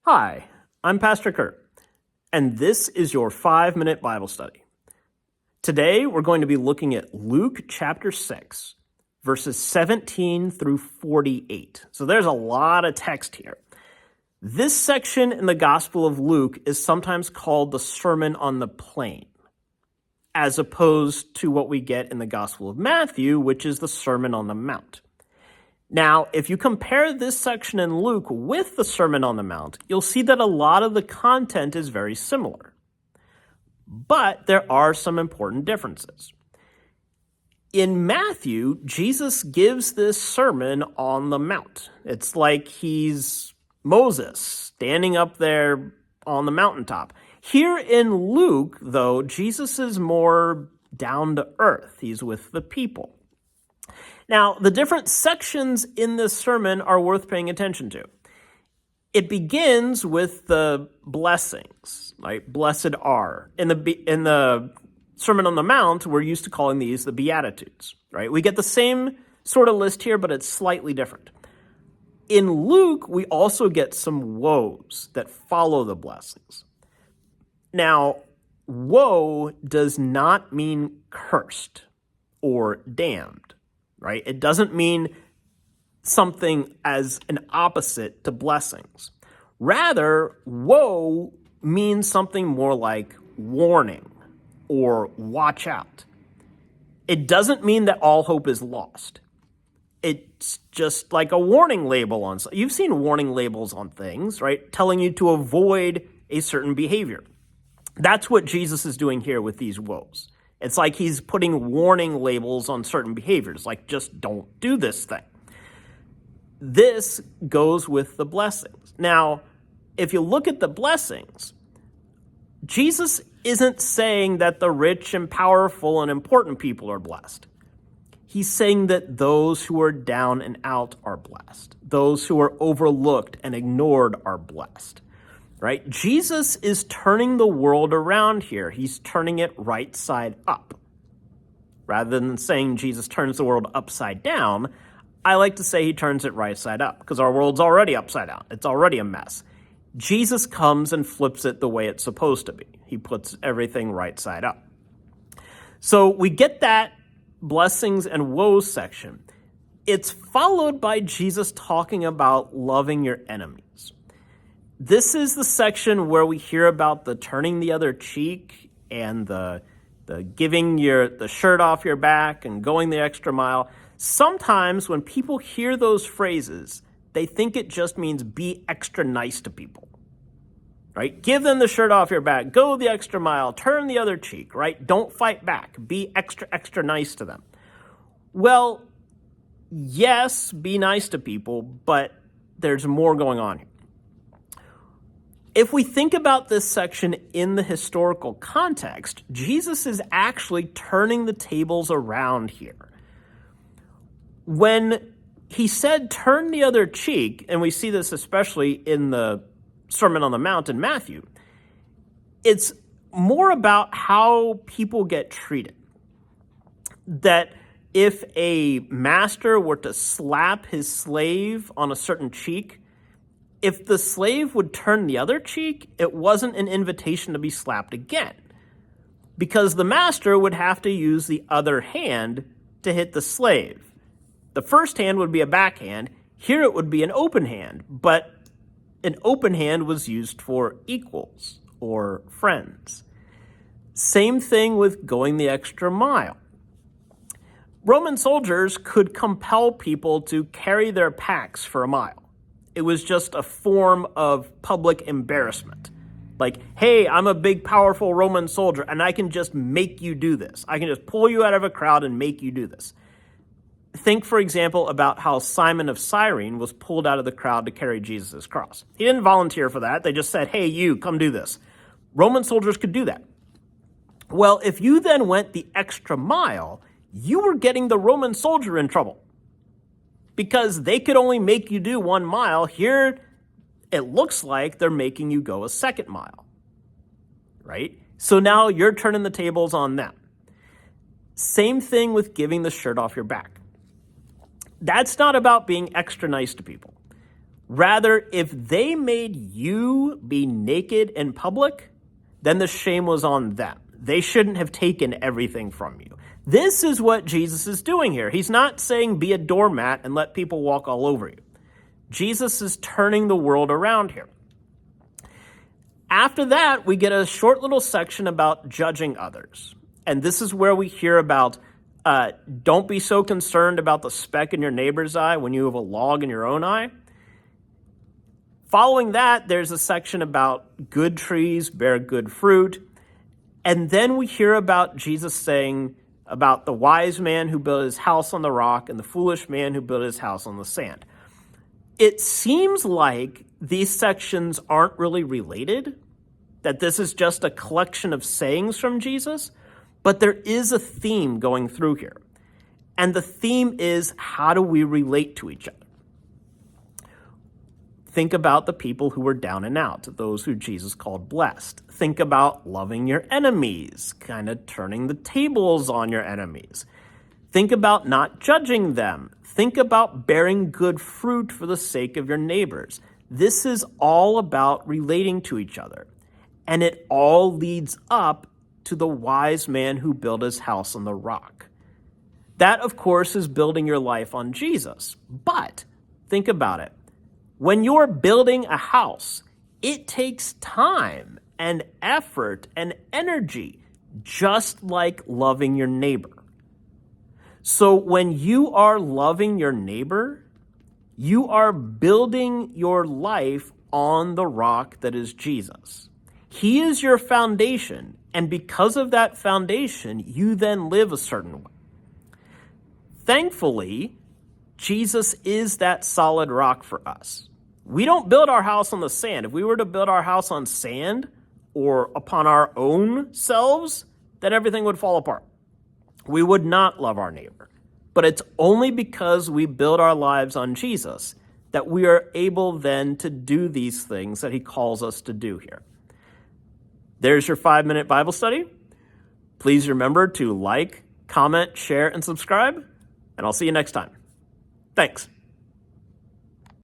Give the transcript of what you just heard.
Hi, I'm Pastor Kurt, and this is your 5-minute Bible study. Today, we're going to be looking at Luke chapter 6, verses 17 through 48. So there's a lot of text here. This section in the Gospel of Luke is sometimes called the Sermon on the Plain, as opposed to what we get in the Gospel of Matthew, which is the Sermon on the Mount. Now, if you compare this section in Luke with the Sermon on the Mount, you'll see that a lot of the content is very similar. But there are some important differences. In Matthew, Jesus gives this Sermon on the Mount. It's like he's Moses standing up there on the mountaintop. Here in Luke, though, Jesus is more down to earth. He's with the people. Now, the different sections in this sermon are worth paying attention to. It begins with the blessings, right? Blessed are. In the Sermon on the Mount, we're used to calling these the Beatitudes, right? We get the same sort of list here, but it's slightly different. In Luke, we also get some woes that follow the blessings. Now, woe does not mean cursed or damned. Right? It doesn't mean something as an opposite to blessings. Rather, woe means something more like warning or watch out. It doesn't mean that all hope is lost. It's just like a warning label on something. You've seen warning labels on things, right? Telling you to avoid a certain behavior. That's what Jesus is doing here with these woes. It's like he's putting warning labels on certain behaviors, like just don't do this thing. This goes with the blessings. Now, if you look at the blessings, Jesus isn't saying that the rich and powerful and important people are blessed. He's saying that those who are down and out are blessed. Those who are overlooked and ignored are blessed. Right? Jesus is turning the world around here. He's turning it right side up. Rather than saying Jesus turns the world upside down, I like to say he turns it right side up because our world's already upside down. It's already a mess. Jesus comes and flips it the way it's supposed to be. He puts everything right side up. So we get that blessings and woes section. It's followed by Jesus talking about loving your enemies. This is the section where we hear about the turning the other cheek and the giving the shirt off your back and going the extra mile. Sometimes when people hear those phrases, they think it just means be extra nice to people, right? Give them the shirt off your back, go the extra mile, turn the other cheek, right? Don't fight back. Be extra, extra nice to them. Well, yes, be nice to people, but there's more going on here. If we think about this section in the historical context, Jesus is actually turning the tables around here. When he said, turn the other cheek, and we see this especially in the Sermon on the Mount in Matthew, it's more about how people get treated. That if a master were to slap his slave on a certain cheek, if the slave would turn the other cheek, it wasn't an invitation to be slapped again, because the master would have to use the other hand to hit the slave. The first hand would be a backhand. Here it would be an open hand, but an open hand was used for equals or friends. Same thing with going the extra mile. Roman soldiers could compel people to carry their packs for a mile. It was just a form of public embarrassment. Like, hey, I'm a big, powerful Roman soldier, and I can just make you do this. I can just pull you out of a crowd and make you do this. Think, for example, about how Simon of Cyrene was pulled out of the crowd to carry Jesus' cross. He didn't volunteer for that. They just said, hey, you, come do this. Roman soldiers could do that. Well, if you then went the extra mile, you were getting the Roman soldier in trouble, because they could only make you do 1 mile. Here, it looks like they're making you go a 2nd mile, right? So now you're turning the tables on them. Same thing with giving the shirt off your back. That's not about being extra nice to people. Rather, if they made you be naked in public, then the shame was on them. They shouldn't have taken everything from you. This is what Jesus is doing here. He's not saying be a doormat and let people walk all over you. Jesus is turning the world around here. After that, we get a short little section about judging others. And this is where we hear about don't be so concerned about the speck in your neighbor's eye when you have a log in your own eye. Following that, there's a section about good trees bear good fruit. And then we hear about Jesus saying about the wise man who built his house on the rock and the foolish man who built his house on the sand. It seems like these sections aren't really related, that this is just a collection of sayings from Jesus, but there is a theme going through here. And the theme is, how do we relate to each other? Think about the people who were down and out, those who Jesus called blessed. Think about loving your enemies, kind of turning the tables on your enemies. Think about not judging them. Think about bearing good fruit for the sake of your neighbors. This is all about relating to each other. And it all leads up to the wise man who built his house on the rock. That, of course, is building your life on Jesus. But think about it. When you're building a house, it takes time and effort and energy, just like loving your neighbor. So when you are loving your neighbor, you are building your life on the rock that is Jesus. He is your foundation, and because of that foundation, you then live a certain way. Thankfully, Jesus is that solid rock for us. We don't build our house on the sand. If we were to build our house on sand or upon our own selves, then everything would fall apart. We would not love our neighbor. But it's only because we build our lives on Jesus that we are able then to do these things that he calls us to do here. There's your 5-minute Bible study. Please remember to like, comment, share, and subscribe, and I'll see you next time. Thanks.